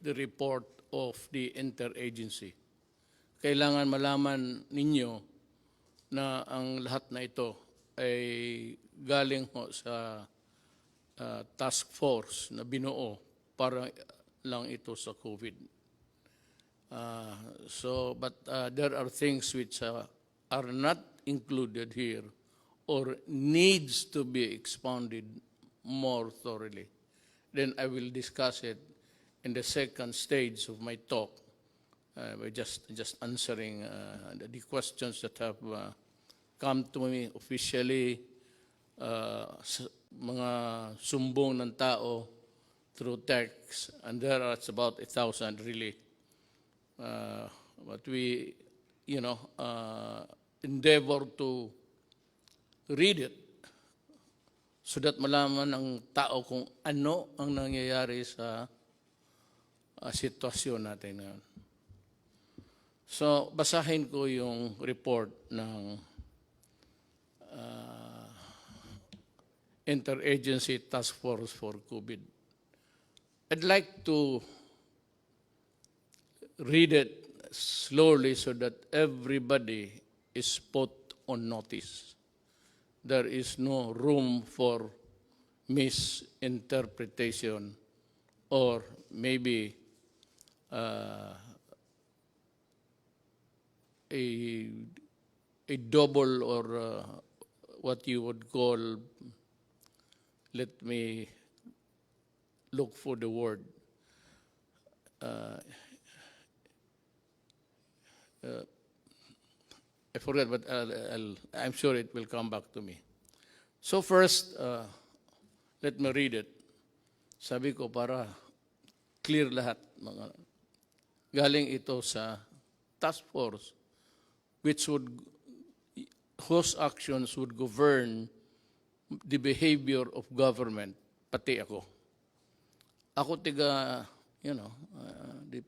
the report of the interagency. Kailangan malaman ninyo na ang lahat na ito ay galing ho sa task force na binuo para lang ito sa COVID. But there are things which are not included here or needs to be expounded more thoroughly. Then I will discuss it in the second stage of my talk by just answering the questions that have come to me officially, mga sumbong ng tao through text, and there are about 1,000 really. But we, endeavor to read it so that malaman ng tao kung ano ang nangyayari sa sitwasyon natin ngayon. So, basahin ko yung report ng Interagency Task Force for COVID. I'd like to read it slowly so that everybody is put on notice. There is no room for misinterpretation or maybe a double or what you would call, let me look for the word, I forget, but I'm sure it will come back to me. So first, let me read it. Sabi ko para clear lahat. Galing ito sa task force whose actions would govern the behavior of government, pati ako. Ako tiga, the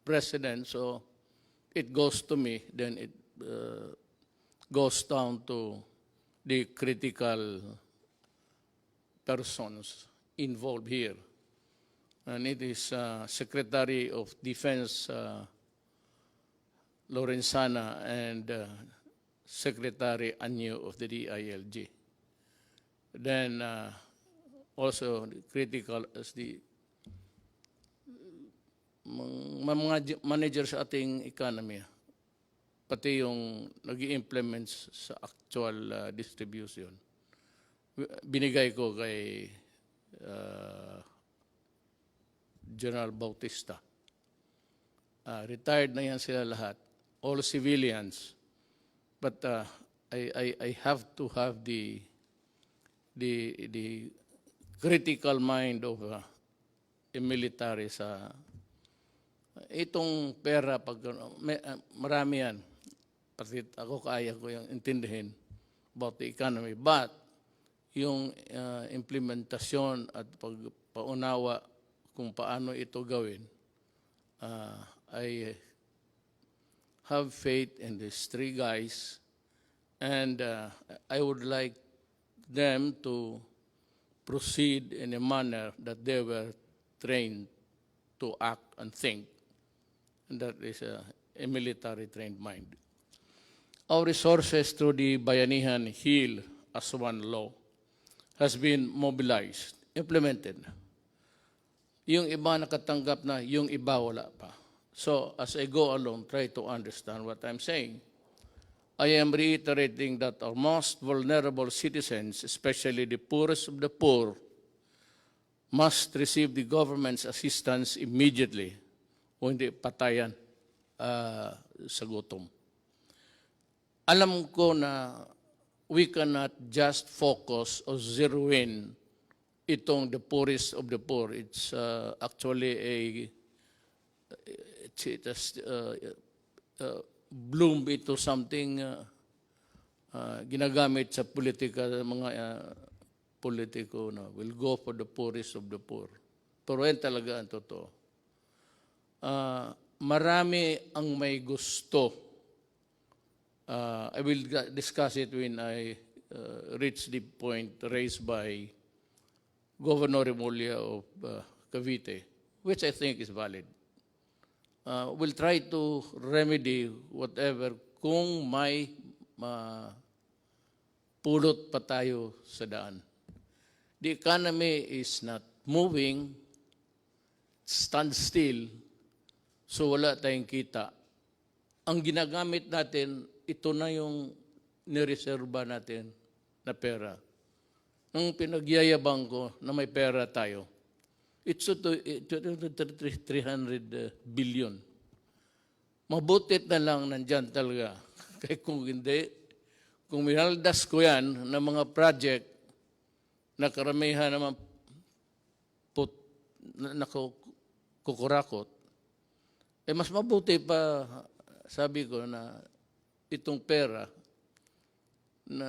president, so it goes to me, then it goes down to the critical persons involved here. And it is Secretary of Defense Lorenzana and Secretary Anyo of the DILG. Then also critical as the mga manager sa ating economy, pati yung nag-i-implement sa actual distribution. Binigay ko kay General Bautista. Retired na yan sila lahat, all civilians. But I have to have the critical mind of a military sa itong pera. Pag marami yan, pati ako kaya ko yung intindihin about the economy. But yung implementasyon at pagpaunawa kung paano ito gawin, I have faith in these three guys, and I would like them to proceed in a manner that they were trained to act and think, and that is a military trained mind. Our resources through the Bayanihan Heal as One Law has been mobilized, implemented. Yung iba nakatanggap na, yung iba wala pa. So, as I go along, try to understand what I'm saying. I am reiterating that our most vulnerable citizens, especially the poorest of the poor, must receive the government's assistance immediately o hindi patayan sa gutom. Alam ko na we cannot just focus or zero in itong the poorest of the poor. It's actually it has bloom into something ginagamit sa politika, mga politiko na will go for the poorest of the poor. Pero yan talaga ang totoo. Marami ang may gusto. I will discuss it when I reach the point raised by Governor Remulla of Cavite, which I think is valid. will try to remedy whatever kung may pulot pa tayo sa daan. The economy is not moving, stand still, so wala tayong kita. Ang ginagamit natin, ito na yung nireserba natin na pera. Ang pinagyayabang ko na may pera tayo, it's 300 billion. Mabutit na lang nandyan talaga. Kaya kung hindi, kung minaldas ko yan ng mga project na karamihan naman kukurakot, mas mabuti pa, sabi ko, na itong pera na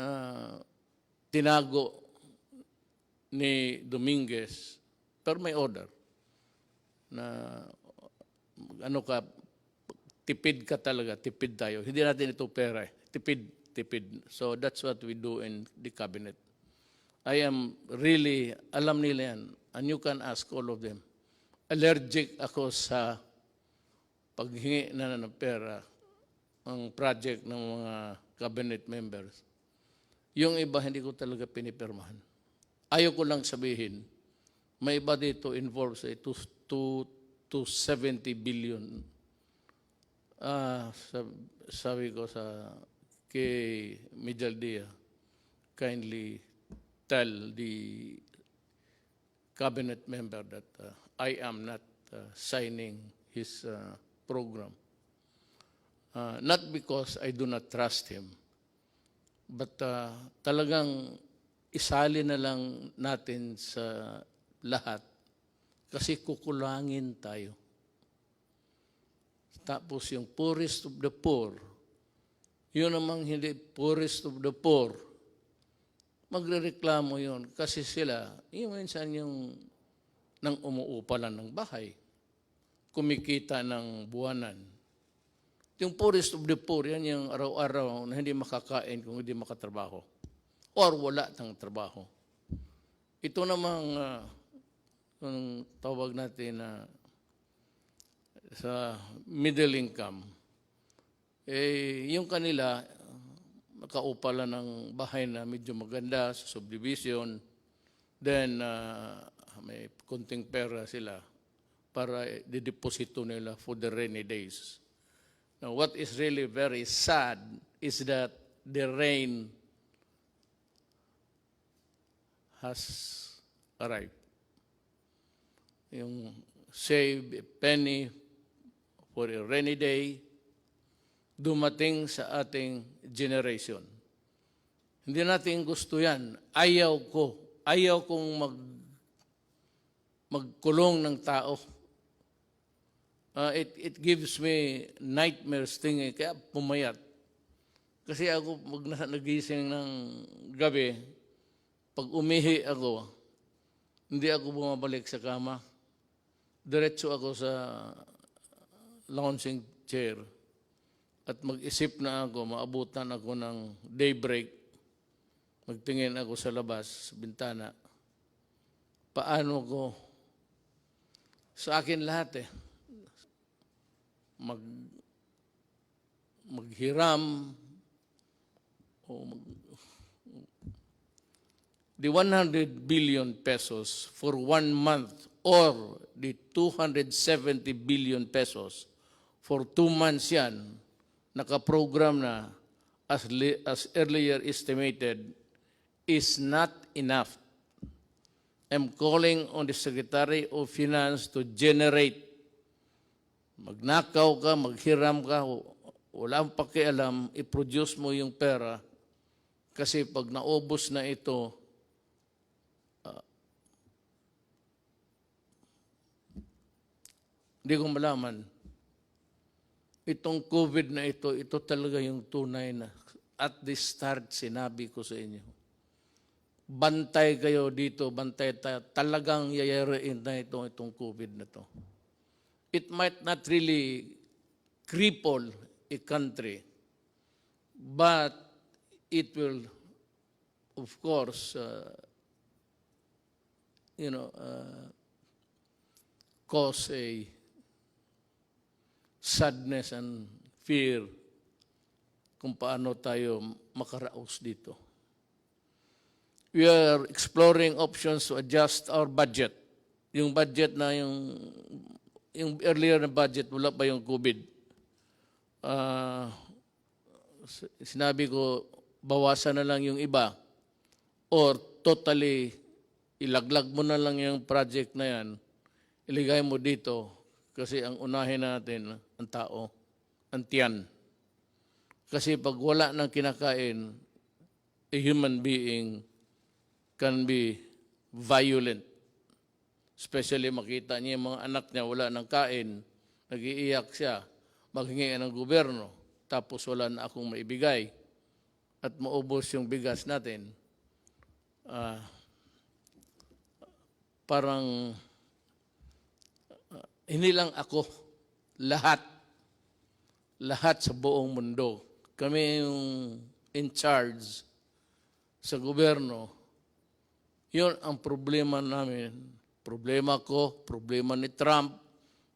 tinago ni Dominguez, pero may order na tipid ka talaga, tipid tayo. Hindi natin ito pera, tipid. So that's what we do in the cabinet. I am really, alam nila yan, and you can ask all of them. Allergic ako sa paghingi na ng pera ang project ng mga cabinet members. Yung iba, hindi ko talaga pinipirmahan. Ayaw ko lang sabihin, may iba dito involved sa 270 billion. Sabi ko kay Medjaldia, kindly tell the cabinet member that I am not signing his program. Not because I do not trust him, but talagang isali na lang natin sa lahat kasi kukulangin tayo. Tapos yung poorest of the poor, yun namang hindi poorest of the poor, magrereklamo yun kasi sila, yung minsan yung nang umuupa lang ng bahay, kumikita ng buwanan. Yung poorest of the poor, yan yung araw-araw na hindi makakain kung hindi makatrabaho or wala ng trabaho. Ito namang yung tawag natin na sa middle income, yung kanila, nakaupa lang ng bahay na medyo maganda sa subdivision, then may kunting pera sila para dideposito nila for the rainy days. Now, what is really very sad is that the rain has arrived. Yung save a penny for a rainy day, dumating sa ating generation. Hindi natin gusto yan. Ayaw kong magkulong ng tao. It gives me nightmares thinking, kaya pumayat. Kasi ako, pag nagising ng gabi, pag umihi ako, hindi ako bumabalik sa kama. Diretso ako sa lounging chair at mag-isip na ako, maabutan ako ng daybreak, magtingin ako sa labas, sa bintana. Paano ko? Sa akin lahat maghiram o the 100 billion pesos for 1 month or the 270 billion pesos for 2 months yan, nakaprogram na as earlier estimated, is not enough. I'm calling on the Secretary of Finance to generate. Magnakaw ka, maghiram ka, wala ang pakialam, i-produce mo yung pera kasi pag naubos na ito, hindi ko malaman. Itong COVID na ito talaga yung tunay na at the start sinabi ko sa inyo. Bantay kayo dito, bantay tayo. Talagang yayarain na itong COVID na ito. It might not really cripple a country, but it will, of course, cause sadness and fear kung paano tayo makaraos dito. We are exploring options to adjust our budget. Yung budget na yung earlier na budget, wala pa yung COVID. Sinabi ko, bawasan na lang yung iba or totally ilaglag mo na lang yung project na yan, iligay mo dito kasi ang unahin natin ang tao, ang tiyan. Kasi pag wala nang kinakain, a human being can be violent. Especially makita niya yung mga anak niya wala nang kain, nag-iiyak siya, maghingi ng gobyerno, tapos wala na akong maibigay at maubos yung bigas natin. Parang hindi lang ako, lahat sa buong mundo. Kami yung in charge sa gobyerno. Yun ang problema namin. Problema ko, problema ni Trump,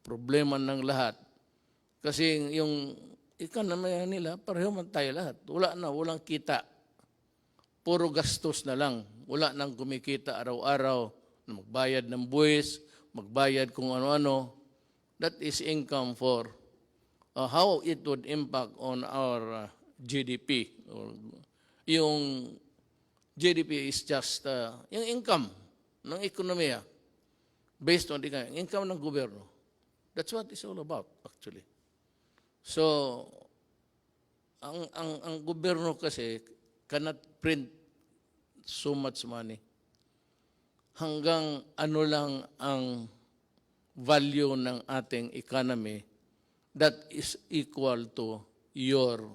problema ng lahat. Kasi yung economy nila, pareho man tayo lahat. Walang kita. Puro gastos na lang. Wala nang kumikita araw-araw na magbayad ng buwis, magbayad kung ano-ano. That is income for how it would impact on our GDP. Yung GDP is just yung income ng ekonomiya based on the income ng gobyerno. That's what it's all about, actually. So, ang gobyerno kasi cannot print so much money. Hanggang ano lang ang value ng ating economy that is equal to your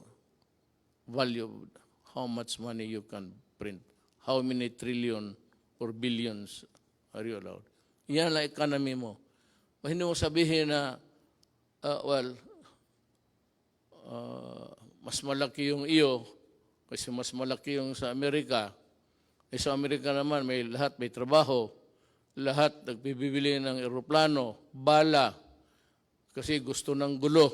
value, how much money you can print, how many trillion or billions are you allowed. Yan ang economy mo. Hindi mo sabihin na, mas malaki yung iyo kasi mas malaki yung sa Amerika. Sa Amerika naman, may trabaho. Lahat nagbibili ng eroplano, bala, kasi gusto ng gulo.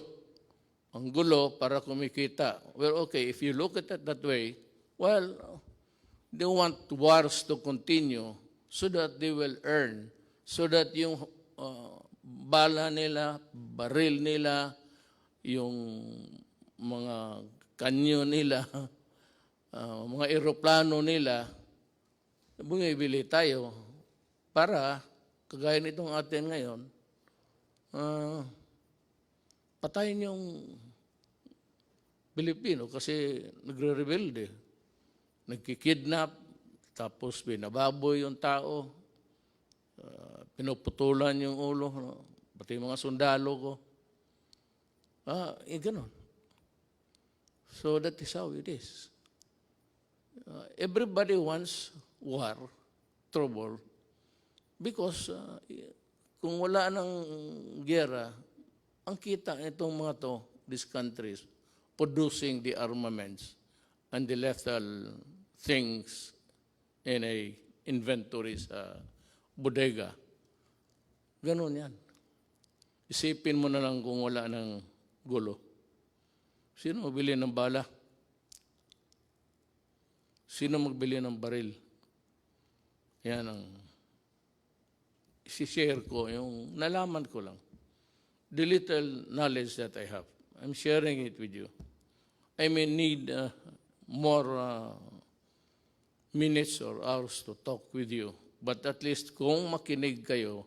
Ang gulo para kumikita. Well, okay, if you look at it that way, well, they want wars to continue so that they will earn, so that yung bala nila, baril nila, yung mga kanyo nila, mga eroplano nila, bumibili tayo para, kagaya nitong atin ngayon, patayin yung Pilipino kasi nagre-rebelde, nagkikidnap, tapos binababoy yung tao, pinuputulan yung ulo, pati mga sundalo ko. Ganon. So that is how it is. Everybody wants war, trouble, because kung wala ng gera, ang kita nitong mga to, these countries, producing the armaments and the lethal things in a inventory sa bodega. Ganon yan. Isipin mo na lang kung wala ng gulo. Sino magbili ng bala? Sino magbili ng baril? Yan ang isi-share ko, yung nalaman ko lang. The little knowledge that I have. I'm sharing it with you. I may need more minutes or hours to talk with you. But at least kung makinig kayo,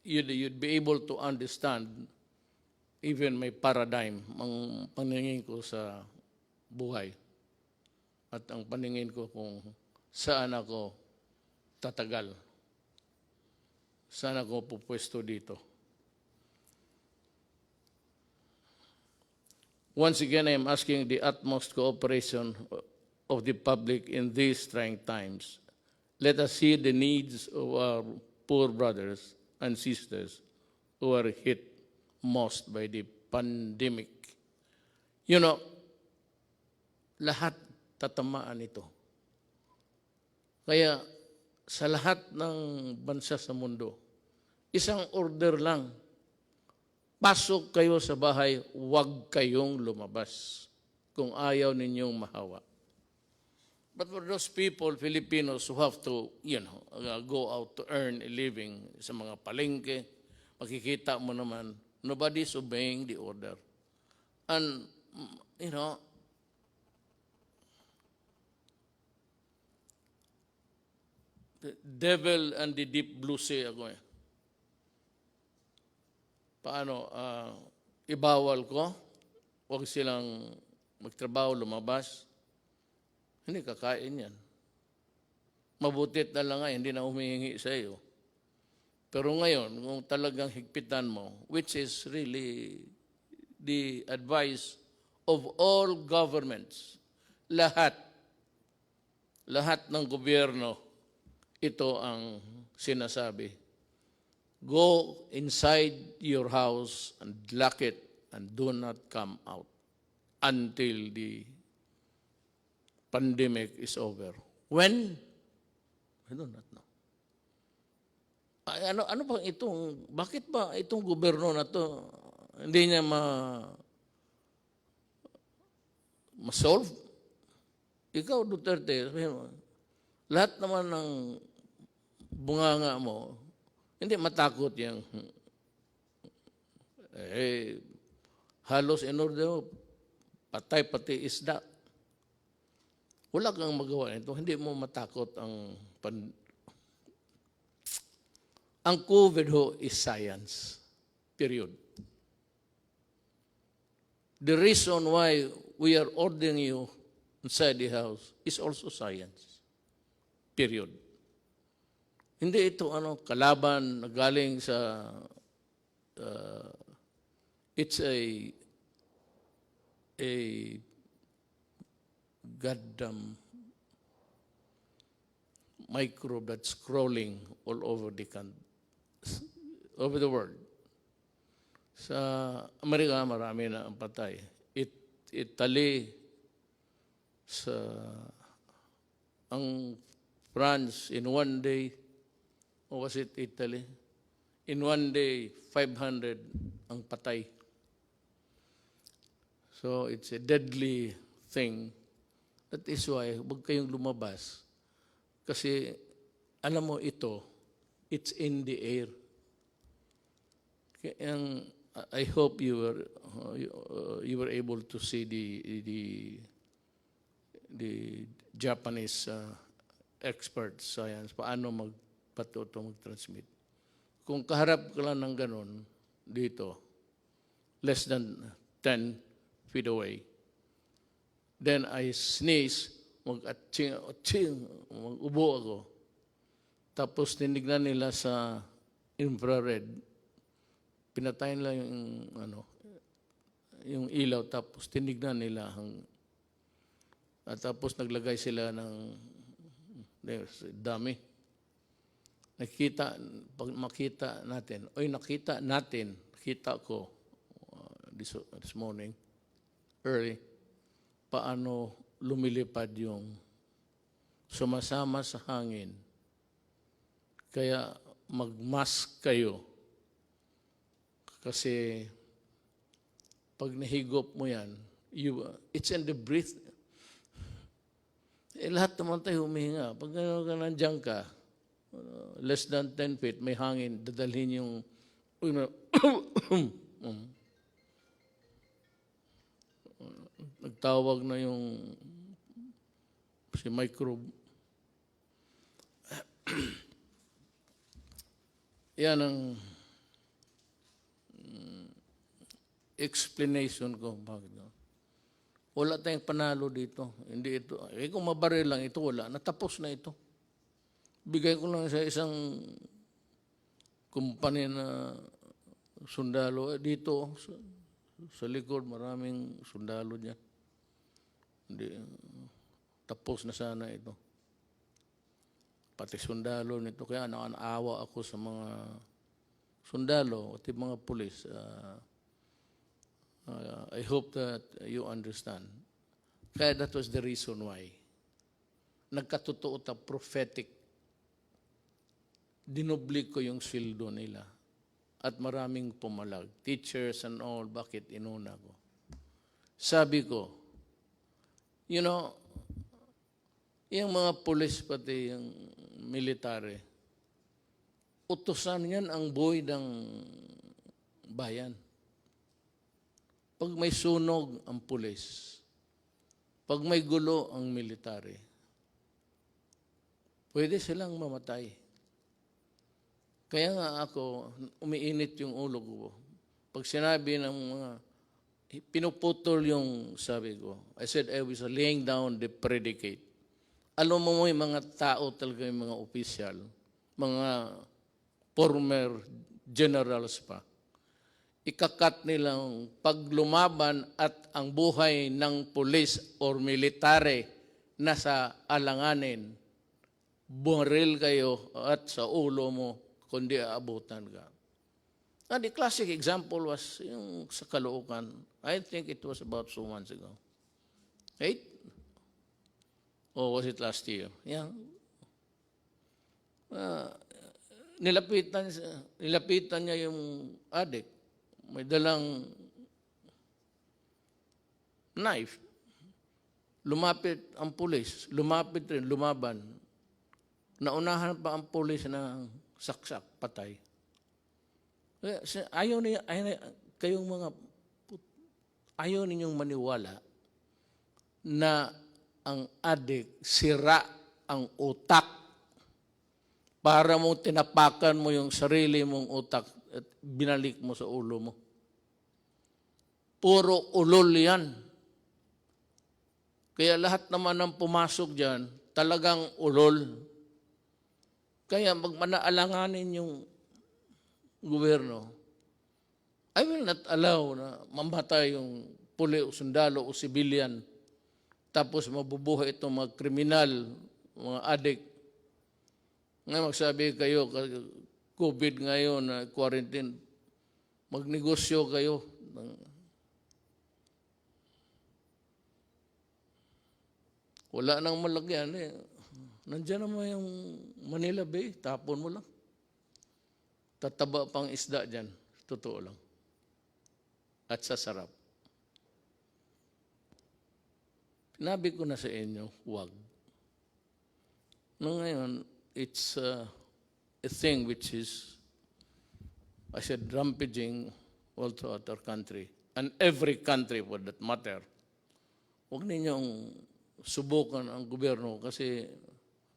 you'd be able to understand even my paradigm, ang paningin ko sa buhay. At ang paningin ko kung saan ako tatagal. Saan ako pupwesto dito. Once again, I am asking the utmost cooperation of the public in these trying times. Let us see the needs of our poor brothers and sisters who are hit most by the pandemic. You know, lahat tatamaan ito. Kaya sa lahat ng bansa sa mundo, isang order lang Pasok kayo sa bahay, huwag kayong lumabas kung ayaw ninyong mahawa. But for those people, Filipinos, who have to, go out to earn a living sa mga palengke, makikita mo naman, nobody's obeying the order. And, the devil and the deep blue sea ako eh. Paano, ibawal ko, huwag silang magtrabaho, lumabas. Hindi kakain yan. Mabutit na lang nga, hindi na humihingi sa iyo. Pero ngayon, kung talagang higpitan mo, which is really the advice of all governments, lahat ng gobyerno, ito ang sinasabi. Go inside your house and lock it and do not come out until the pandemic is over. When? I do not know. Ano ba itong, bakit ba itong gobyerno na to hindi niya ma-solve? Ikaw, Duterte, lahat naman ng bunganga mo, hindi matakot yung halos in order patay pati isda. Wala kang magawa nito, hindi mo matakot ang COVID ho is science. Period. The reason why we are ordering you inside the house is also science. Period. Hindi ito kalaban na galing sa it's a goddamn microbe that's crawling all over the world. Sa Amerika, marami na ang patay. Italy, ang France, in one day, or was it Italy? In one day, 500 ang patay. So it's a deadly thing. That is why, huwag kayong lumabas. Kasi, alam mo ito, it's in the air. I hope you were able to see the Japanese experts science paano mag-transmit. Kung kaharap ka lang ng ganun dito, less than 10 feet away, then I sneeze, mag-atching, mag-ubo ako. Tapos tinignan nila sa infrared, pinatayin lang yung ilaw, tapos tinignan nila at tapos naglagay sila ng dami. Pag makita natin, nakita ko this morning, early, paano lumilipad yung sumasama sa hangin. Kaya mag-mask kayo. Kasi pag nahigop mo yan, it's in the breath. Lahat naman tayo humihinga. Pag nandiyan ka, less than 10 feet, may hangin, dadalhin yung nagtawag na yung si microbe. Yan ang explanation ko. Bakit? Wala tayong panalo dito. Hindi ito. Kung mabaril lang ito, wala. Natapos na ito. Bigay ko lang sa isang kumpanya na sundalo. Dito, sa likod, maraming sundalo dyan. Hindi, tapos na sana ito. Pati sundalo nito. Kaya nakaawa ako sa mga sundalo at mga pulis. I hope that you understand. Kaya that was the reason why. Nagkatotoo prophetic. Dinoblik ko yung sweldo nila. at maraming pumalag. Teachers and all, bakit inuna ko? Sabi ko, you know, yung mga pulis pati yung military, utusan yan ang buhay ng bayan. Pag may sunog ang pulis, pag may gulo ang military, pwede silang mamatay. Kaya nga ako, umiinit yung ulo ko. Pag sinabi ng mga, pinuputol yung sabi ko, I said I was laying down the predicate. Alam mo yung mga tao talaga, yung mga opisyal, mga former generals pa, ikakat nilang paglumaban at ang buhay ng pulis or military nasa alanganin, bumaril kayo at sa ulo mo, kundi aabutan ka. And the classic example was yung sa Caloocan. I think it was about 2 months ago. 8? Or was it last year? Yeah. Nilapitan niya yung adik. May dalang knife. Lumapit ang pulis. Lumapit rin, lumaban. Naunahan pa ang pulis ng saksak, patay. Ayaw ninyong maniwala na ang adik sira ang utak para mo tinapakan mo yung sarili mong utak at binalik mo sa ulo mo. Puro ulol yan. Kaya lahat naman ng pumasok dyan, talagang ulol. Kaya magmanaalanganin yung gobyerno, I will not allow na mamatay yung puli o sundalo o civilian tapos mabubuhay itong mga kriminal, mga adik. Ngayon magsabi kayo, COVID ngayon, quarantine, magnegosyo kayo. Wala nang malagyan eh. Nandiyan naman yung Manila Bay, tapon mo lang. Tataba pang isda dyan, totoo lang. At sasarap. Sinabi ko na sa inyo, huwag. No, ngayon, it's a thing which is, I said, rampaging all throughout our country. And every country for that matter. Huwag ninyong subukan ang gobyerno kasi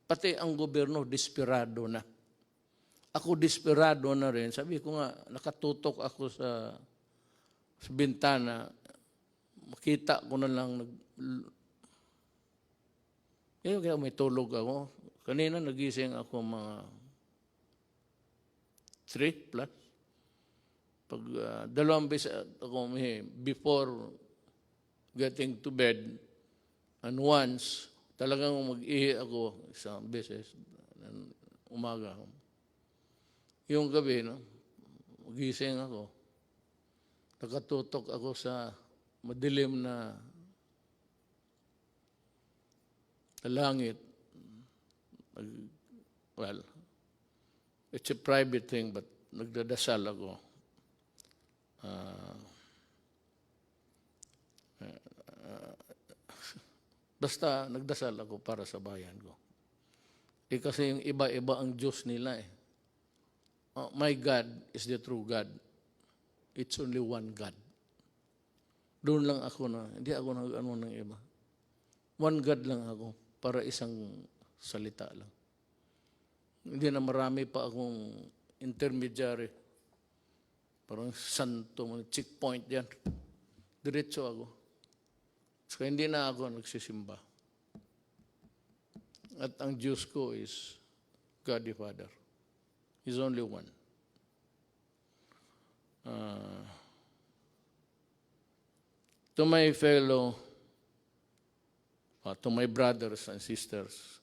pati ang gobyerno desperado na. Ako desperado na rin. Sabi ko nga, nakatutok ako sa bintana. Makita ko na lang kaya may tulog ako. Kanina nagising ako mga 3 plus. Pag 2 beses ako before getting to bed, and once, talagang mag-ihi ako 1 beses, umaga. Yung gabi, no, magising ako. Nakatutok ako sa madilim na langit. Well, it's a private thing, but nagdadasal ako. Basta nagdasal ako para sa bayan ko. Kasi yung iba-iba ang Diyos nila eh. My God is the true God. It's only one God. Doon lang ako na, hindi ako nag-ano ng iba. One God lang ako para isang salita lang. Hindi na marami pa akong intermediary. Parang santo, checkpoint yan. Diretso ako. So hindi na ako nagsisimba. At ang Diyos ko is God the Father. He's only one. To my fellow, to my brothers and sisters,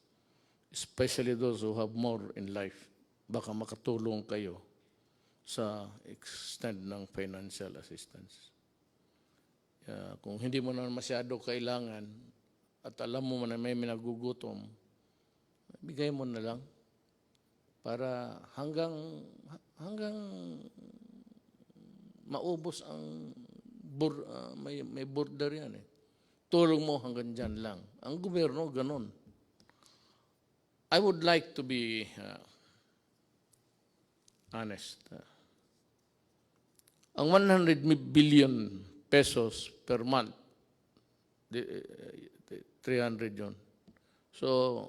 especially those who have more in life, baka makatulong kayo sa extent ng financial assistance. Kung hindi mo na masyado kailangan at alam mo na may minagugutom, bigay mo na lang para hanggang maubos ang may border yan eh. Tulong mo hanggang dyan lang. Ang gobyerno, ganun. I would like to be honest. Ang 100 billion pesos per month, 300 yun. So,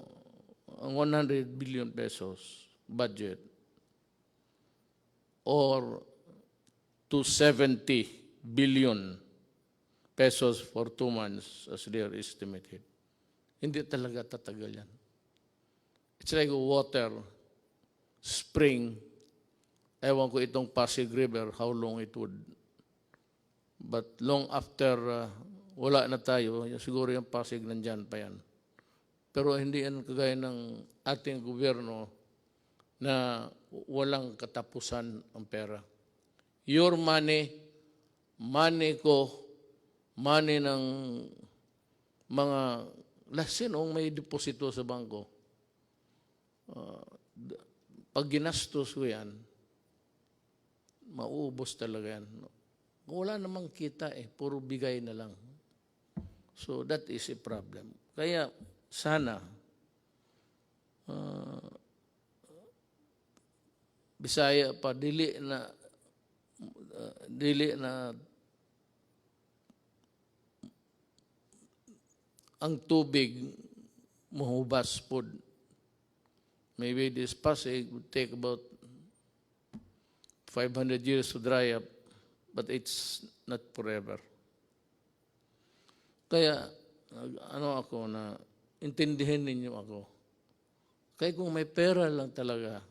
ang 100 billion pesos budget or 270 billion pesos for 2 months as they are estimated. Hindi talaga tatagal yan. It's like water, spring. Ewan ko itong Pasig River, how long it would. But long after wala na tayo, siguro yung Pasig nandyan pa yan. Pero hindi yan kagaya ng ating gobyerno na walang katapusan ang pera. Your money, money ko, money ng mga lasinong may deposito sa bangko. Pag ginastos ko yan, mauubos talaga yan. Wala namang kita eh, puro bigay na lang. So that is a problem. Kaya sana, Bisaya pa, dili na ang tubig mahubas po. Maybe this Pasig would take about 500 years to dry up, but it's not forever. Kaya, ako na, intindihin ninyo ako. Kaya kung may pera lang talaga,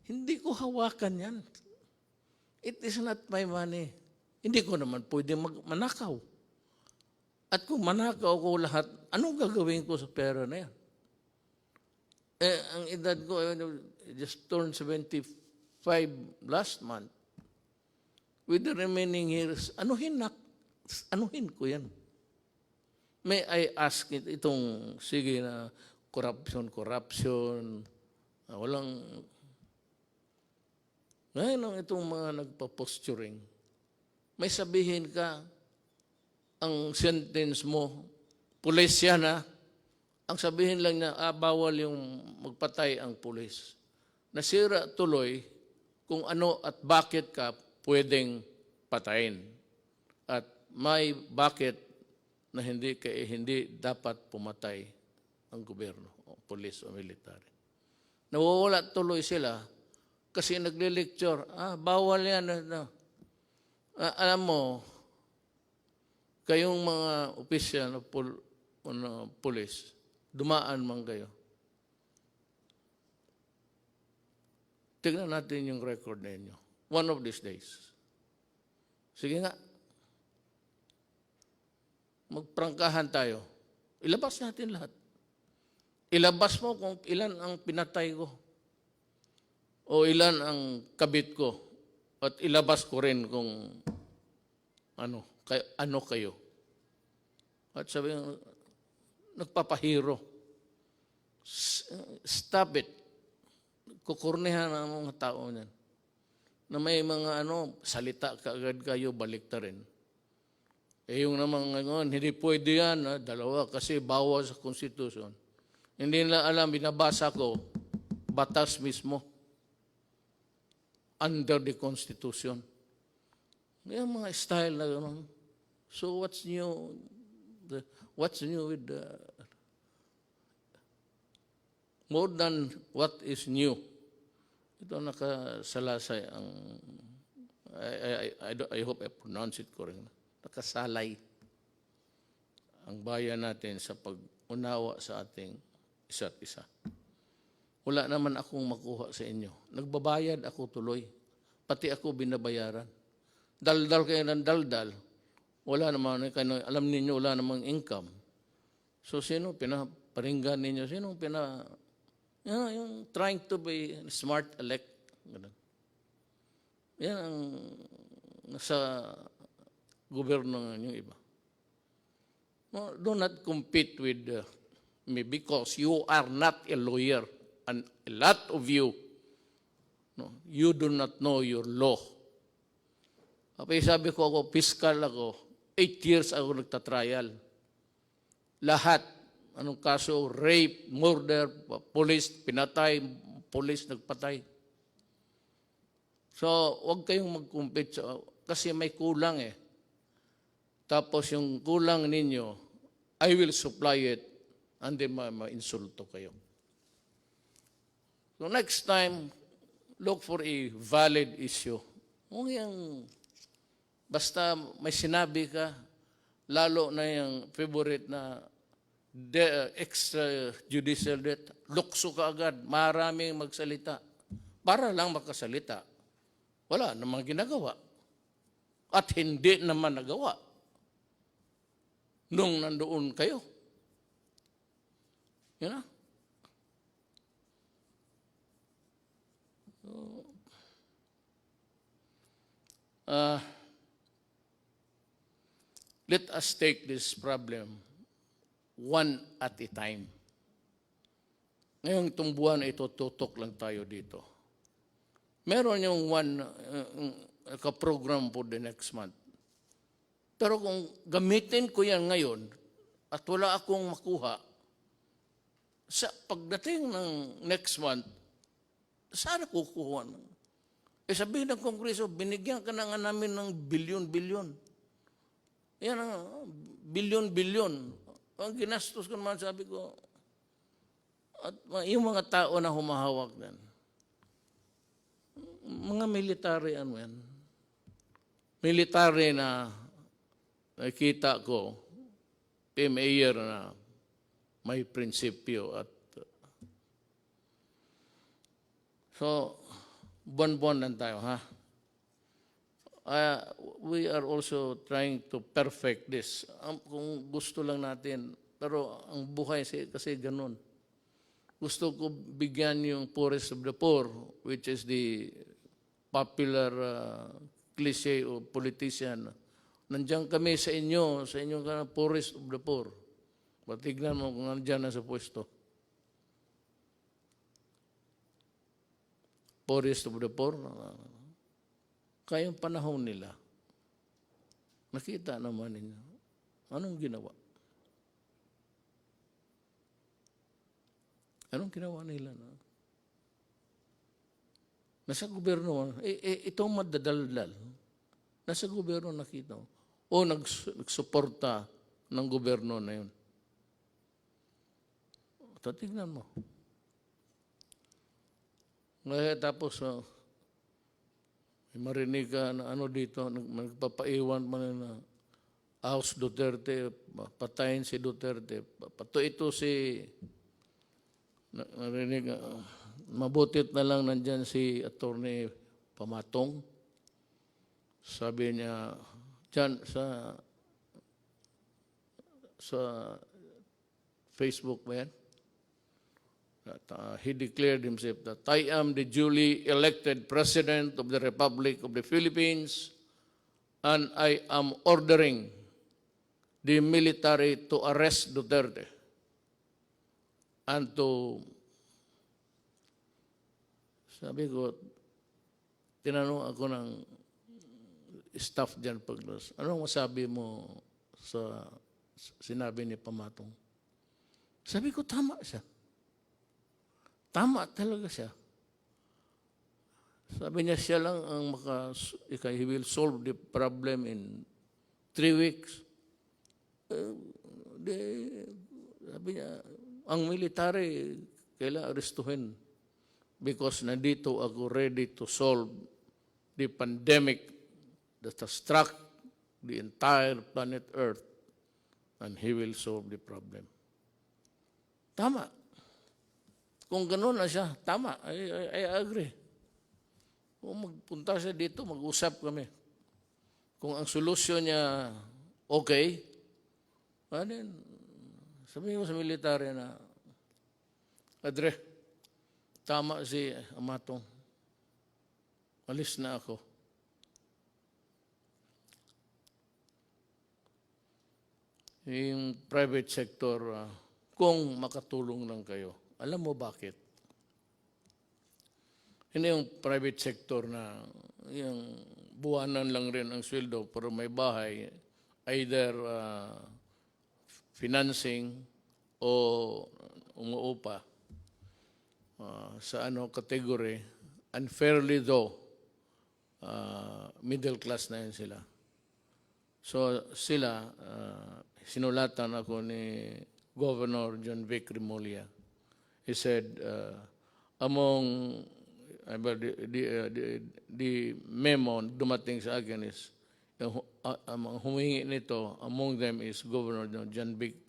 hindi ko hawakan yan. It is not my money. Hindi ko naman pwede manakaw. At kung manakaw ko lahat, anong gagawin ko sa pera na yan? Ang edad ko, just turned 75 last month. With the remaining years, anuhin ko yan. May I ask itong, sige na, corruption, walang, ngayon itong mga nagpa-posturing, may sabihin ka, ang sentence mo, pulisya na, ang sabihin lang niya, bawal yung magpatay ang pulis. Nasira tuloy kung ano at bakit ka pwedeng patayin. At may bakit na hindi dapat pumatay ang gobyerno, o pulis o military. Nawawala tuloy sila kasi nagle-lecture, bawal yan. Alam mo, kayong mga opisyal na pulis, dumaan man kayo. Tignan natin yung record ninyo. One of these days. Sige nga. Magprangkahan tayo. Ilabas natin lahat. Ilabas mo kung ilan ang pinatay ko. O ilan ang kabit ko. At ilabas ko rin kung ano kayo. At sabi nga, nagpapahiro. Stop it. Kukurnihan ang mga tao niyan. Na may mga salita kaagad kayo, balikta rin. Yung naman ngayon, hindi pwede yan, dalawa, kasi bawal sa konstitusyon. Hindi nila alam, binabasa ko, batas mismo. Under the Constitution. Yung mga style na gano'n. So what's new? What's new with more than what is new? Ito nakasalasay ang I hope I pronounce it correctly. Nakasalay ang bayan natin sa pag-unawa sa ating isa't isa. Wala naman akong makuha sa inyo. Nagbabayad ako tuloy. Pati ako binabayaran. Daldal kayo ng daldal. Wala naman, alam ninyo, wala namang income. So, sino pinaparinggan ninyo? Sino yung trying to be smart elect. Ganun. Yan ang nasa gobyerno ng iba. No, do not compete with me because you are not a lawyer. And a lot of you, you do not know your law. Sabi ko ako, fiscal ako, 8 years ako nagtatrial. Lahat, anong kaso, rape, murder, police, pinatay, police, nagpatay. So, huwag kayong mag-compete kasi may kulang eh. Tapos yung kulang ninyo, I will supply it and then ma-insulto kayo. So next time, look for a valid issue. Kung yung, basta may sinabi ka, lalo na yung favorite na extrajudicial death, lukso ka agad, maraming magsalita. Para lang makasalita. Wala namang ginagawa. At hindi naman nagawa. Nung nandoon kayo. You know? Let us take this problem one at a time. Ngayong itong buwan, ito, tutok lang tayo dito. Meron yung one ka-program for the next month. Pero kung gamitin ko yan ngayon at wala akong makuha, sa pagdating ng next month, saan kukuha? Sabihin ng Kongreso, binigyan ka na nga namin ng bilyon-bilyon. Yan ang bilyon-bilyon. Ang ginastos ko naman, sabi ko, at yung mga tao na humahawak din, mga military ano yan. Military na nakita ko, mayor na may prinsipyo at so, buwan-buwan lang tayo, ha? We are also trying to perfect this. Kung gusto lang natin, pero ang buhay kasi ganun. Gusto ko bigyan yung poorest of the poor, which is the popular cliche o politician. Nandiyan kami sa inyo ka poorest of the poor. Patignan mo kung nandiyan na sa pwesto. Poorest of the poor. Kayong panahon nila, nakita naman ninyo. Anong ginawa? Anong ginawa nila? Nasa gobyerno, itong madadaldal, nasa gobyerno nakita. O nagsuporta ng gobyerno na yun. Tingnan mo. Ngayon tapos, marinig ka na ano dito, nagpapaiwan man na House Duterte, patayin si Duterte. Pato ito si, narinig, mabutit na lang nandyan si Attorney Pamatong. Sabi niya, dyan sa Facebook ba yan? He declared himself that I am the duly elected President of the Republic of the Philippines and I am ordering the military to arrest Duterte and to, sabi ko, tinanong ako ng staff dyan paglas, anong masabi mo sa sinabi ni Pamatong? Sabi ko, tama siya. Tama talaga siya. Sabi niya, siya lang ang he will solve the problem in 3 weeks. Sabi niya, ang military, kailangan arestuhin because nandito ako ready to solve the pandemic that has struck the entire planet Earth and he will solve the problem. Tama. Kung gano'n na siya, tama. I agree. Kung magpunta siya dito, mag-usap kami. Kung ang solusyon niya okay, then sabihin ko sa military na, Adre, tama si Amatong. Alis na ako. Yung private sector, kung makatulong lang kayo. Alam mo bakit? Hindi yung private sector na yung buwanan lang rin ang sweldo pero may bahay, either financing o umuupa sa category, unfairly though, middle class na yun sila. So sila, sinulatan ako ni Governor John Vic Remulla. He said, among the memo dumating sa akin is, ang humingi nito, among them is Governor John Vic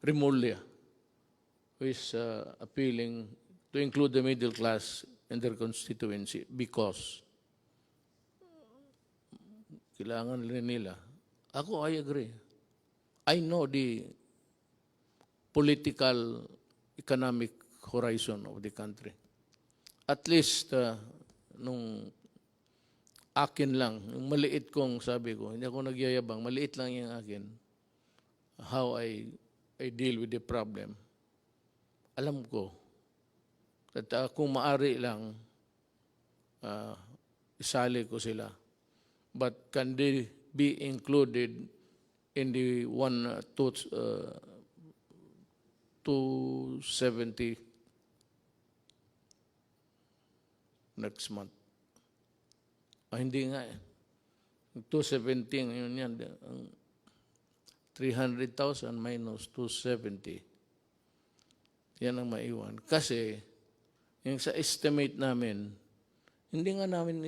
Remulla, who is appealing to include the middle class in their constituency because kailangan rin nila. Ako, I agree. I know the political, economic horizon of the country. At least, nung akin lang, yung maliit kong sabi ko, hindi ako nagyayabang, maliit lang yung akin, how I deal with the problem. Alam ko, at kung maari lang, isali ko sila. But can they be included in the 270 next month? Hindi nga eh. 217, yun yan. 300,000 minus 270. Yan ang maiwan. Kasi, yung sa estimate namin, hindi nga namin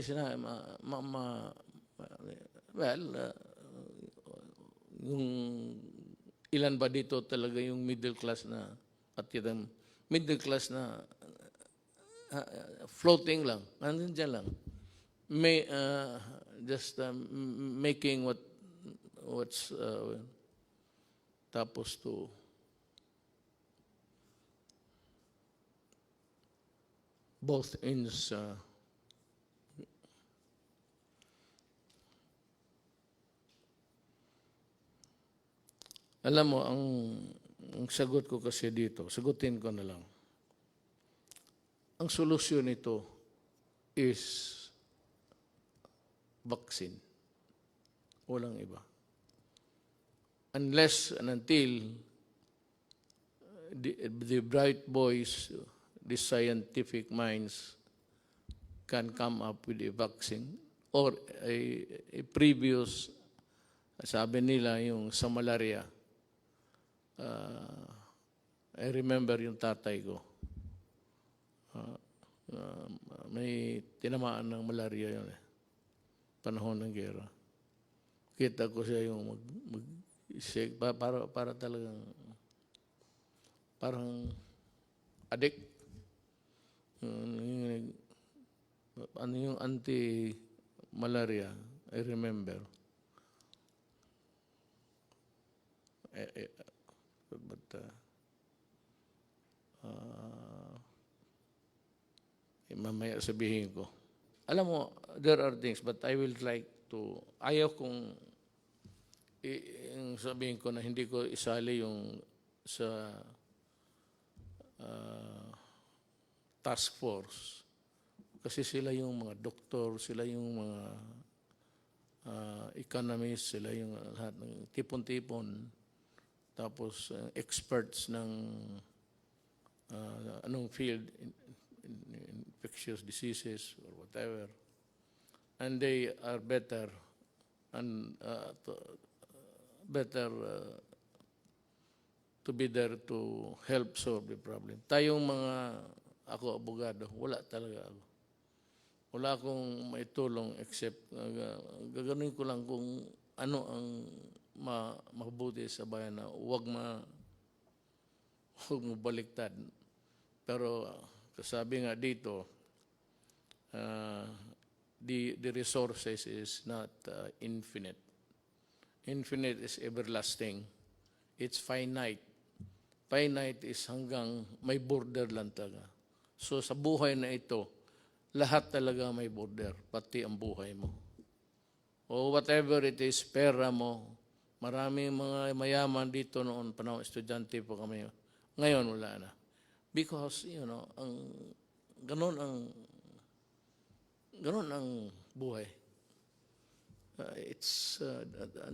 yung ilan ba dito talaga yung middle class na, at yung middle class na floating lang, nandun dyan lang. May, just making what's tapos to both ends alam mo, ang sagot ko kasi dito, sagutin ko na lang. Ang solusyon nito is vaccine. Walang iba. Unless and until the bright boys, the scientific minds can come up with a vaccine or a previous, sabi nila yung sa malaria. I remember yung tatay ko. May tinamaan ng malaria yun eh. Panahon ng gera. Kita ko siya yung para talagang parang addict. Ano yung anti-malaria, I remember. But mamaya sabihin ko. Alam mo, there are things, but I will like to, ayaw kong sabihin ko na hindi ko isali yung sa task force. Kasi sila yung mga doktor, sila yung mga economists, sila yung lahat ng tipon-tipon. Tapos experts ng anong field, infectious diseases or whatever. And they are better and to be there to help solve the problem. Tayong ako abogado, wala talaga ako. Wala akong maitulong except gaganuin ko lang kung ano ang mabuti sa bayan na huwag baliktad. Pero sabi nga dito, the resources is not infinite. Infinite is everlasting. It's finite. Finite is hanggang may border lang talaga. So sa buhay na ito, lahat talaga may border, pati ang buhay mo. O whatever it is, pera mo. Maraming mga mayaman dito noon, panahon estudyante po kami. Ngayon wala na. Because, ganun ang buhay.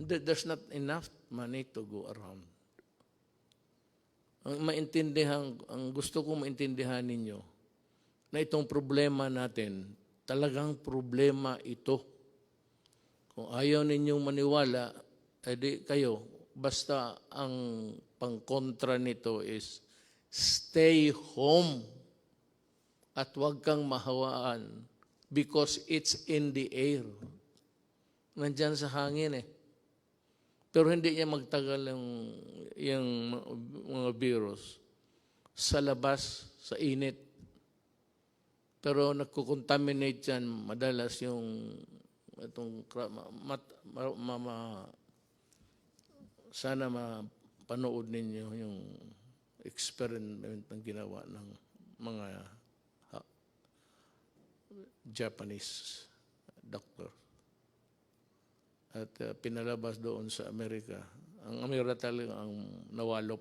There's not enough money to go around. Ang gusto kong maintindihan ninyo, na itong problema natin, talagang problema ito. Kung ayaw ninyong maniwala, edi kayo, basta ang pangkontra nito is stay home at huwag kang mahawaan because it's in the air. Nandyan sa hangin eh. Pero hindi niya magtagal yung mga virus sa labas, sa init. Pero nagkukontaminate yan madalas yung itong sana mapanood ninyo yung experiment ng ginawa ng mga Japanese doctor. At pinalabas doon sa Amerika. Ang Amerika talaga ang nawalop.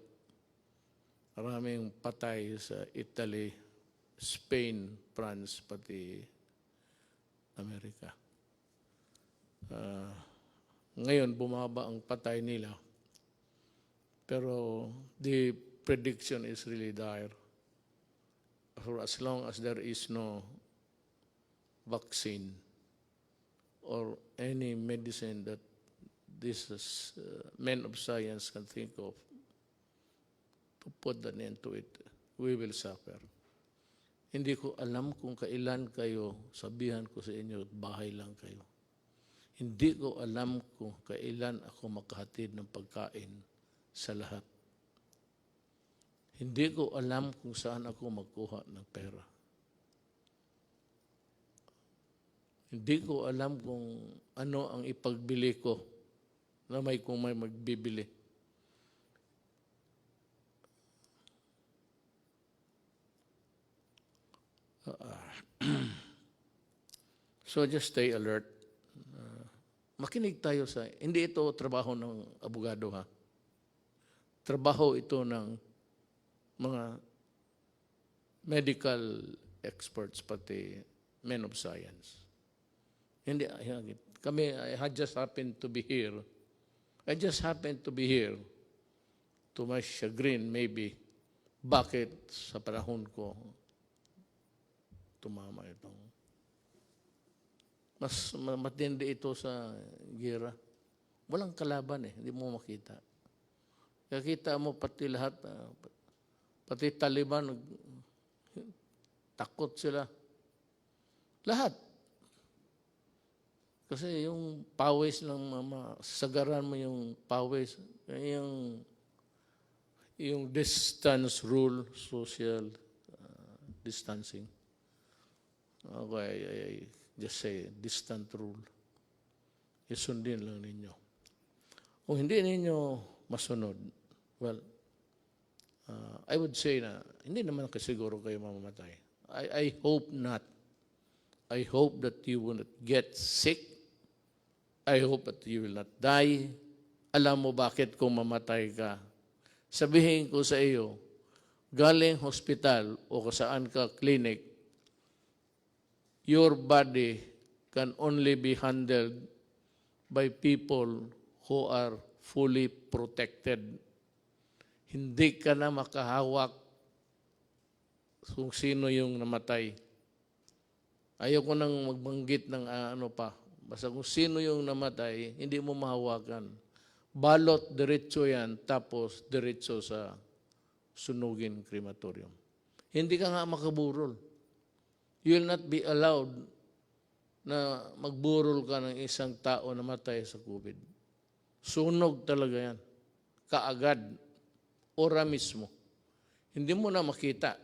Maraming patay sa Italy, Spain, France, pati Amerika. Ngayon, bumaba ang patay nila. Pero the prediction is really dire. For as long as there is no vaccine or any medicine that these men of science can think of to put an end to it, we will suffer. Hindi ko alam kung kailan kayo, sabihan ko sa inyo, bahay lang kayo. Hindi ko alam kung kailan ako makahatid ng pagkain sa lahat. Hindi ko alam kung saan ako magkuha ng pera. Hindi ko alam kung ano ang ipagbili ko na kung may magbibili. So just stay alert. Makinig tayo sa, hindi ito trabaho ng abogado ha. Trabaho ito ng mga medical experts pati men of science. Hindi, kami, I just happened to be here. I just happened to be here. To my chagrin, maybe. Bakit sa panahon ko tumama itong mas matindi ito sa gira. Walang kalaban eh, hindi mo makita. Kakita mo pati lahat, pati Taliban, takot sila. Lahat. Kasi yung pawis ng sagaran mo yung pawis, yung distance rule, social distancing. Okay, I just say, distant rule. Isundin lang ninyo. Kung hindi ninyo masunod, well, I would say na, hindi naman kasiguro kayo mamamatay. I hope not. I hope that you will not get sick. I hope that you will not die. Alam mo bakit kung mamatay ka? Sabihin ko sa iyo, galing hospital o kung saan ka clinic, your body can only be handled by people who are fully protected. Hindi ka na makahawak kung sino yung namatay. Ayoko nang magbanggit ng ano pa. Basta kung sino yung namatay, hindi mo mahawakan. Balot, diretso yan, tapos diretso sa sunugin crematorium. Hindi ka nga makaburol. You will not be allowed na magburol ka ng isang tao na matay sa COVID. Sunog talaga yan. Kaagad. Ora mismo. Hindi mo na makita.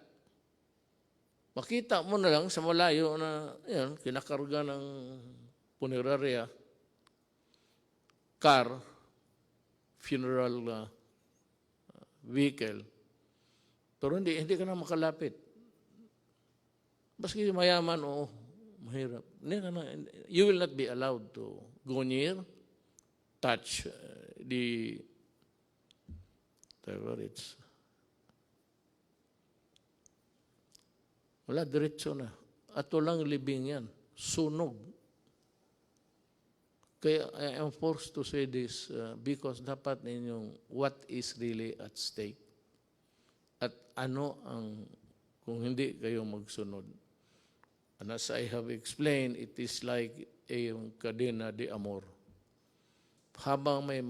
Makita mo na lang sa malayo na yan, kinakarga ng funeraria, car, funeral vehicle. Pero hindi ka na makalapit. Baski mayaman o mahirap. You will not be allowed to go near, touch the whatever it's. Wala, diretso na. At walang libing yan. Sunog. Kaya I am forced to say this because dapat ninyong what is really at stake. At ano ang, kung hindi kayo magsunod. And as I have explained, it is like yung kadena de amor. Habang may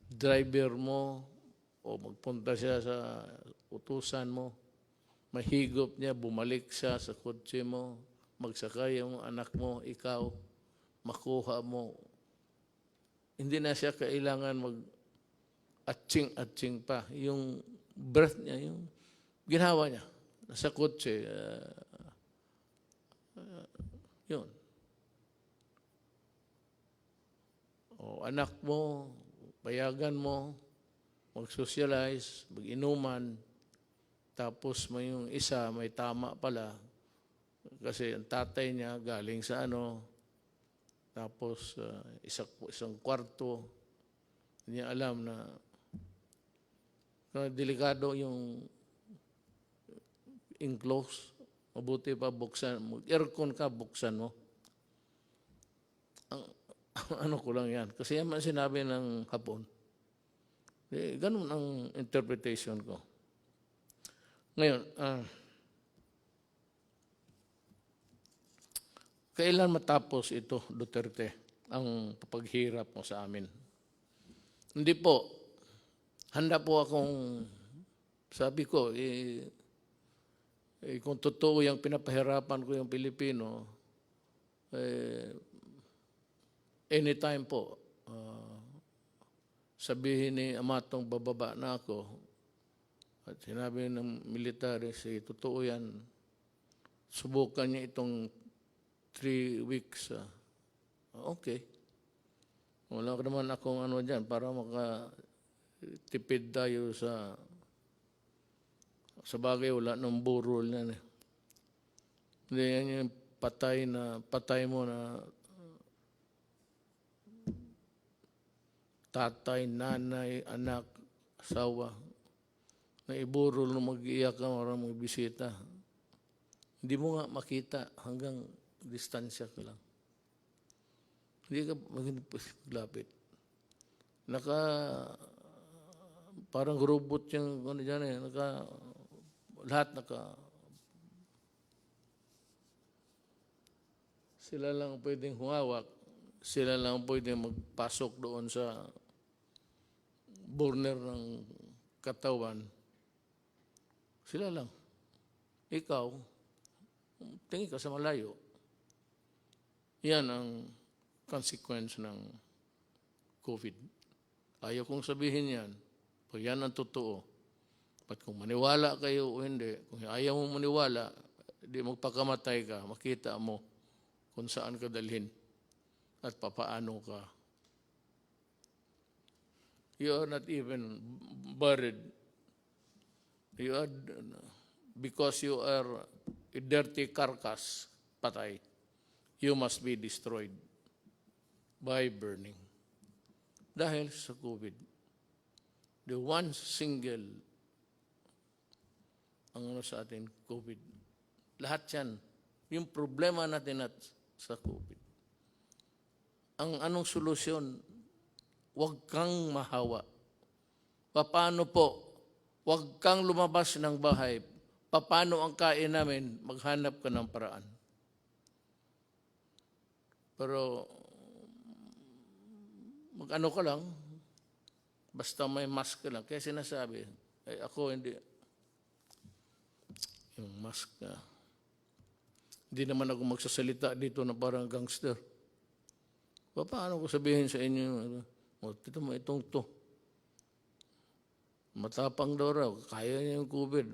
driver mo o magpunta siya sa utusan mo, mahigop niya, bumalik siya sa kotse mo, magsakay yung anak mo, ikaw, makuha mo. Hindi na siya kailangan mag-atching-atching pa. Yung breath niya, yung ginawa niya, nasa kotse, yun. O anak mo, payagan mo, mag-socialize, mag-inuman, tapos may yung isa, may tama pala, kasi ang tatay niya galing sa tapos isang kwarto, hindi niya alam na delikado yung enclose, mabuti pa buksan, aircon ka, buksan mo. Ano ko lang yan, kasi yan man sinabi ng hapon. Ganun ang interpretation ko. Ngayon, kailan matapos ito, Duterte, ang paghirap mo sa amin? Hindi po. Handa po akong, sabi ko, kung totoo yung pinapahirapan ko yung Pilipino, anytime po, sabihin ni Amatong bababa na ako, at sinabi ng military, totoo yan, subukan niya itong 3 weeks. Okay. Wala naman akong dyan para makatipid tayo sa bagay, wala nang burol yan. Hindi yan yung patay mo na tatay, nanay, anak, asawa, na iburol na mag-iyak ka, marang magbisita. Hindi mo nga makita hanggang distansya ka lang. Hindi ka maglapit. Parang robot yung dyan lahat sila lang pwedeng humawak, sila lang pwedeng magpasok doon sa burner ng katawan. Sila lang. Ikaw, tingin ka sa malayo. Yan ang consequence ng COVID. Ayaw kong sabihin yan. Pag yan ang totoo. But kung maniwala kayo o hindi, kung ayaw mong maniwala, di magpakamatay ka, makita mo kung saan ka dalhin at papaano ka. You are not even buried. Because you are a dirty carcass, patay. You must be destroyed by burning. Dahil sa COVID, the one single sa atin, COVID. Lahat yan. Yung problema natin sa COVID. Anong solusyon? Huwag kang mahawa. Paano po? Huwag kang lumabas ng bahay. Paano ang kain namin? Maghanap ka ng paraan. Pero, mag-ano ka lang, basta may mask ka lang. Kaya sinasabi, ako hindi, yung mask na, hindi naman ako magsasalita dito na parang gangster. Paano ko sabihin sa inyo, ito mo itong to. Matapang daw raw, kaya niya yung COVID.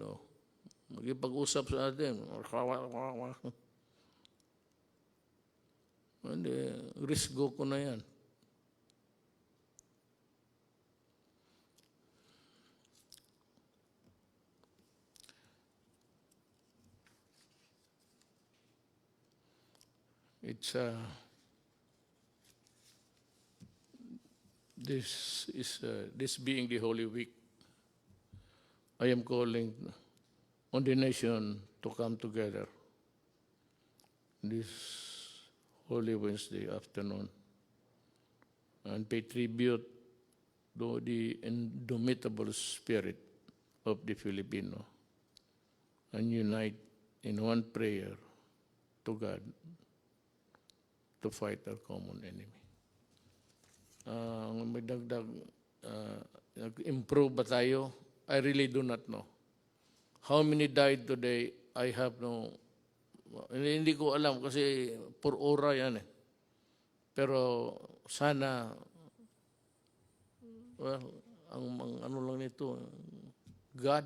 Magipag-usap sa atin. Hindi, risgo ko na yan. It's this being the Holy Week, I am calling on the nation to come together. This Holy Wednesday afternoon and pay tribute to the indomitable spirit of the Filipino and unite in one prayer to God to fight our common enemy. May dagdag, nag-improve ba tayo? I really do not know. How many died today? I have no, hindi ko alam kasi per ora yan eh. Pero sana, well, ang ano lang nito, God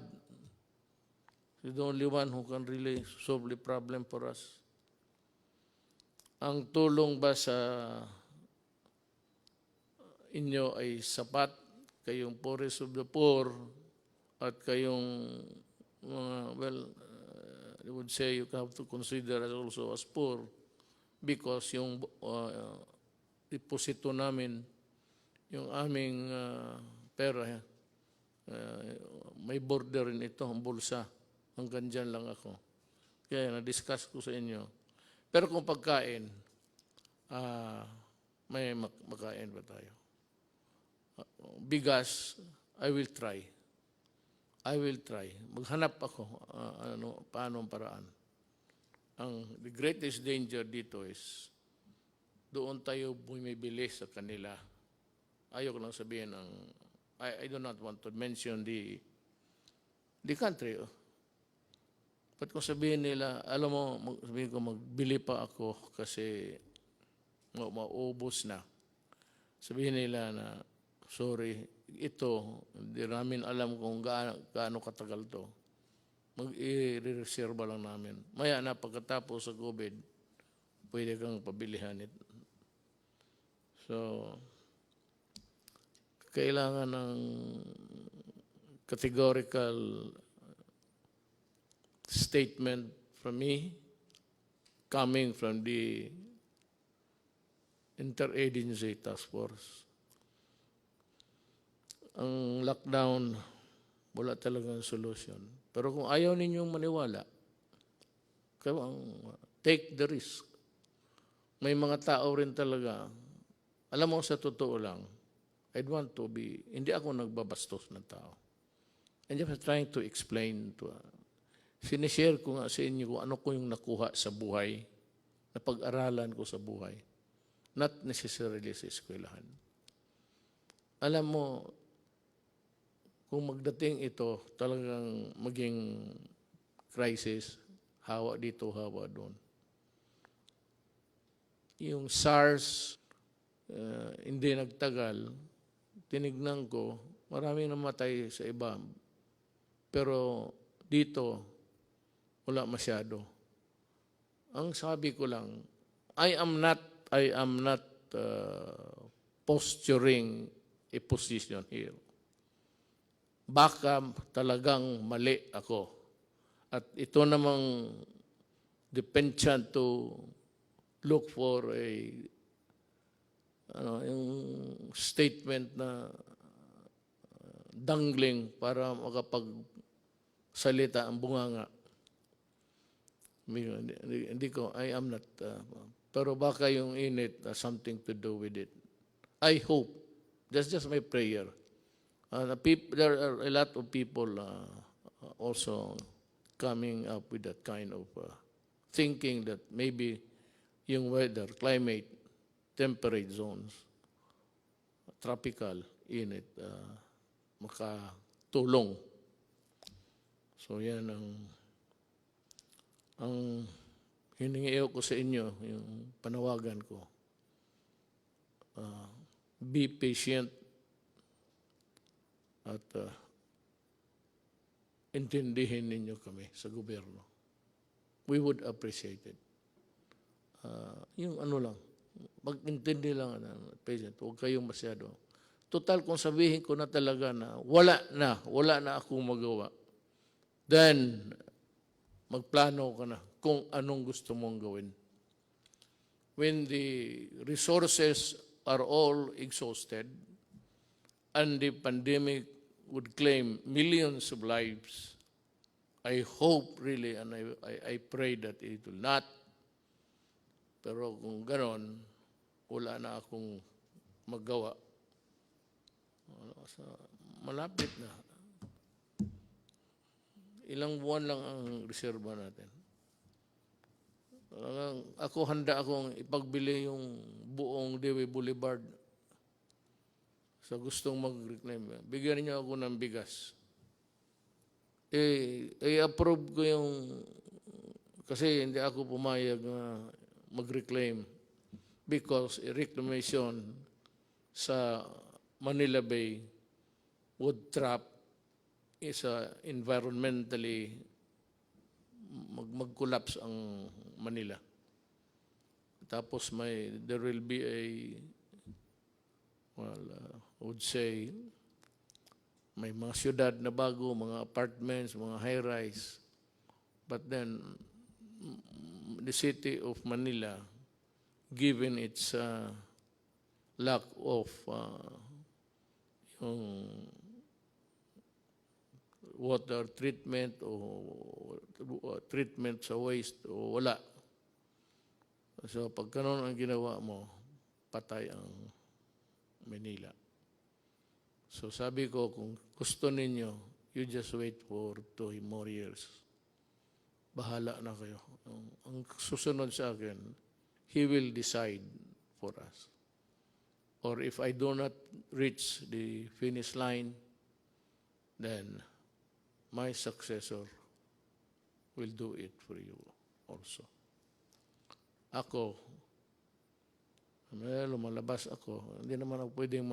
is the only one who can really solve the problem for us. Ang tulong ba sa inyo ay sapat? Kayong poorest of the poor at kayong well, I would say you have to consider us also as poor because yung deposito namin, yung aming pera, may border rin ito, ang bulsa. Hanggang dyan lang ako. Kaya na-discuss ko sa inyo. Pero kung pagkain, may makain ba tayo? Bigas, I will try. I will try. Maghanap ako paano ang paraan. The greatest danger dito is doon tayo bumibili sa kanila. Ayoko lang sabihin I do not want to mention the country. But kung sabihin nila, alam mo, sabihin ko magbili pa ako kasi maubos na. Sabihin nila na, sorry, ito, hindi namin alam kung gaano katagal to. Mag-i-reserva lang namin. Maya na pagkatapos sa COVID, pwede kang pabilihan ito. So, kailangan ng categorical statement from me coming from the Interagency Task Force. Ang lockdown, wala talagang solution. Pero kung ayaw ninyong maniwala, take the risk. May mga tao rin talaga, alam mo sa totoo lang, I'd want to be, hindi ako nagbabastos ng tao. And just trying to explain to, sinishare ko nga sa inyo kung ano ko yung nakuha sa buhay, na pag-aralan ko sa buhay. Not necessarily sa eskwelahan. Alam mo, kung magdating ito, talagang maging crisis, hawa dito, hawa doon. Yung SARS, hindi nagtagal, tinignan ko, maraming namatay sa iba. Pero dito, wala masyado. Ang sabi ko lang, I am not posturing a position here. Baka talagang mali ako. At ito namang dependent to look for yung statement na dangling para makapagsalita ang bunganga. Hindi ko, I am not, pero baka yung init something to do with it. I hope, that's just my prayer. There are a lot of people also coming up with that kind of thinking that maybe yung weather, climate, temperate zones, tropical, init, makatulong. So yan ang hiningi ko sa inyo, yung panawagan ko. Be patient at intindihin ninyo kami sa gobyerno. We would appreciate it. Yung ano lang, mag-intindi lang, patient, huwag kayong masyado. Total, kung sabihin ko na talaga na wala na akong magawa, then magplano ka na kung anong gusto mong gawin. When the resources are all exhausted and the pandemic would claim millions of lives, I hope really and I pray that it will not. Pero kung ganon, wala na akong magawa. So, malapit na. Ilang buwan lang ang reserba natin. Ako handa akong ipagbili yung buong Dewey Boulevard sa gustong mag-reclaim. Bigyan niyo ako ng bigas. I-approve ko yung, kasi hindi ako pumayag na mag-reclaim because reclamation sa Manila Bay would trap is environmentally mag-collapse ang Manila. Tapos there will be I would say, may mga syudad na bago, mga apartments, mga high-rise. But then, the city of Manila, given its lack of yung water treatment o treatment sa waste o wala. So pag ganun ang ginawa mo, patay ang Manila. So sabi ko, kung gusto ninyo, you just wait for 2 more years. Bahala na kayo. Ang susunod sa akin, He will decide for us. Or if I do not reach the finish line, then my successor will do it for you also. Ako, lumalabas ako, hindi naman ako pwedeng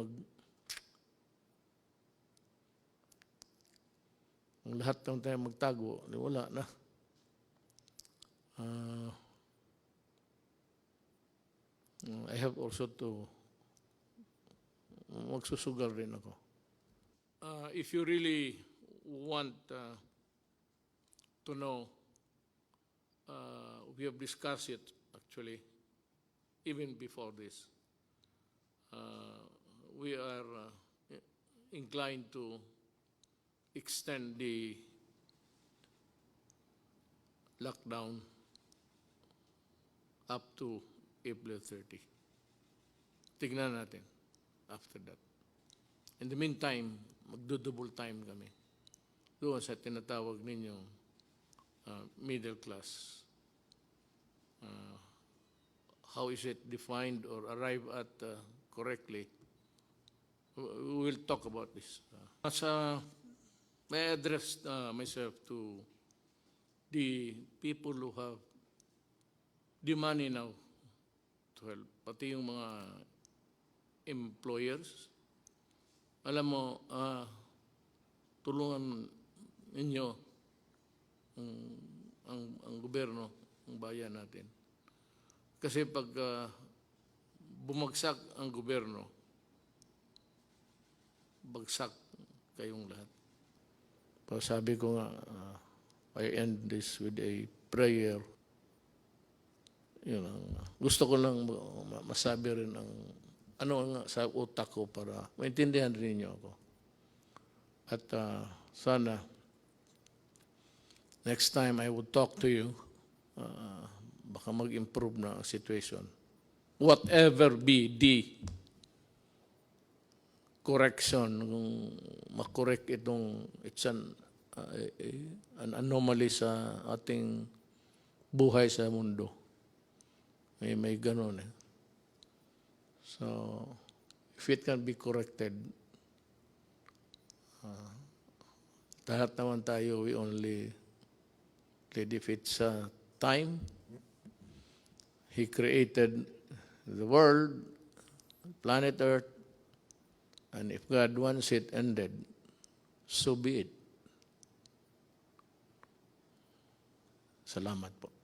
ang lahat ng tayo magtago, wala na. I have also to magsusugal rin ako. If you really want to know, we have discussed it actually even before this. We are inclined to extend the lockdown up to April 30. Tignan natin after that. In the meantime, magdo-double time kami doon sa tinatawag ninyong middle class. How is it defined or arrived at correctly? We will talk about this. May I address myself to the people who have the money now to help, pati yung mga employers. Alam mo, tulungan ninyo ang gobyerno, ang bayan natin. Kasi pag bumagsak ang gobyerno, bagsak kayong lahat. Sabi ko nga, I end this with a prayer. Yun, gusto ko lang masabi rin ano nga sa utak ko para maintindihan rin niyo ako. At sana, next time I would talk to you, baka mag-improve na ang situation. Whatever be the correction, kung makorek itong, it's an anomaly sa ating buhay sa mundo. May ganun eh. So, if it can be corrected, lahat naman tayo, we only did if it's time. He created the world, planet Earth, and if God wants it ended, so be it. Salamat po.